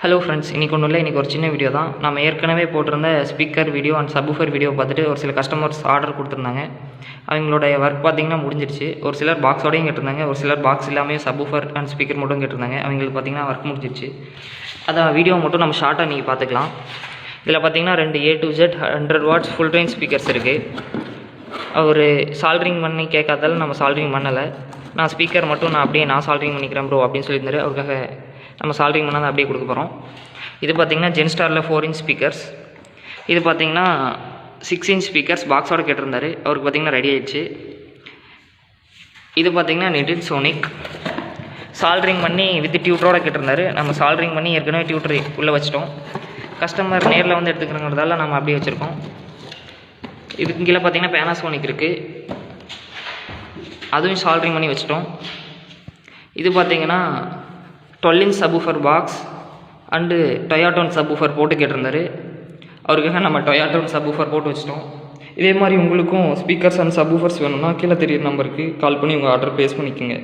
Hello friends, இன்றைக்கி ஒன்றும் இல்லை. இன்றைக்கி ஒரு சின்ன வீடியோ தான். நம்ம ஏற்கனவே போட்டிருந்த speaker video and subwoofer video பார்த்துட்டு ஒரு சில கஸ்டமர்ஸ் ஆர்டர் கொடுத்துருந்தாங்க. அவங்களுடைய ஒர்க் பார்த்திங்கன்னா முடிஞ்சிருச்சு. ஒரு சிலர் பாக்ஸோடையும் கேட்டிருந்தாங்க, ஒரு சிலர் பாக்ஸ் இல்லாமல் சப்வூஃபர் அண்ட் ஸ்பீக்கர் மட்டும் கேட்டிருந்தாங்க. அவங்களுக்கு பார்த்திங்கன்னா ஒர்க் முடிஞ்சிருச்சு. அதான் வீடியோ மட்டும் நம்ம ஷார்ட்டாக நீங்கள் பார்த்துக்கலாம். இதில் பார்த்திங்கன்னா 2 A to Z 100 watts full range speakers இருக்குது. அவர் சால்ட்ரிங் பண்ணி கேட்காதால நம்ம சால்ட்ரிங் பண்ணலை. நான் ஸ்பீக்கர் மட்டும் நான் சால்ட்ரிங் பண்ணிக்கிறேன் ப்ரோ அப்படின்னு சொல்லியிருந்தாரு. அவருக்காக நம்ம சால்ட்ரிங் பண்ணால் அப்படியே கொடுக்க போகிறோம். இது பார்த்திங்கன்னா ஜென்ஸ்டாரில் 4 inch ஸ்பீக்கர்ஸ். இது பார்த்திங்கன்னா 6 inch ஸ்பீக்கர்ஸ் பாக்ஸோடு கேட்டிருந்தாரு. அவருக்கு பார்த்திங்கன்னா ரெடி ஆகிடுச்சு. இது பார்த்திங்கன்னா நெட்டிட் சோனிக் சால்ட்ரிங் பண்ணி வித் டியூட்டரோடு கேட்டிருந்தாரு. நம்ம சால்ட்ரிங் பண்ணி ஏற்கனவே டியூட்டர் உள்ளே வச்சிட்டோம். கஸ்டமர் நேரில் வந்து எடுத்துக்கிறங்கிறதால நம்ம அப்படியே வச்சுருக்கோம். இதுக்கு கீழே பார்த்திங்கன்னா பேனாசோனிக் இருக்குது, அதுவும் சால்ட்ரிங் பண்ணி வச்சிட்டோம். இது பார்த்திங்கன்னா 12 inch சப்வூஃபர் பாக்ஸ் அண்டு டொயாட்டோன் சப்வூஃபர் போட்டு கேட்டிருந்தாரு. அவருக்காக நம்ம டொயாட்டோன் சப்வூஃபர் போட்டு வச்சிட்டோம். இதே மாதிரி உங்களுக்கும் ஸ்பீக்கர்ஸ் அண்ட் சப்வூஃபர்ஸ் வேணும்னா கீழே தெரியுற நம்பருக்கு கால் பண்ணி உங்கள் ஆர்டர் ப்ளேஸ் பண்ணிக்கோங்க.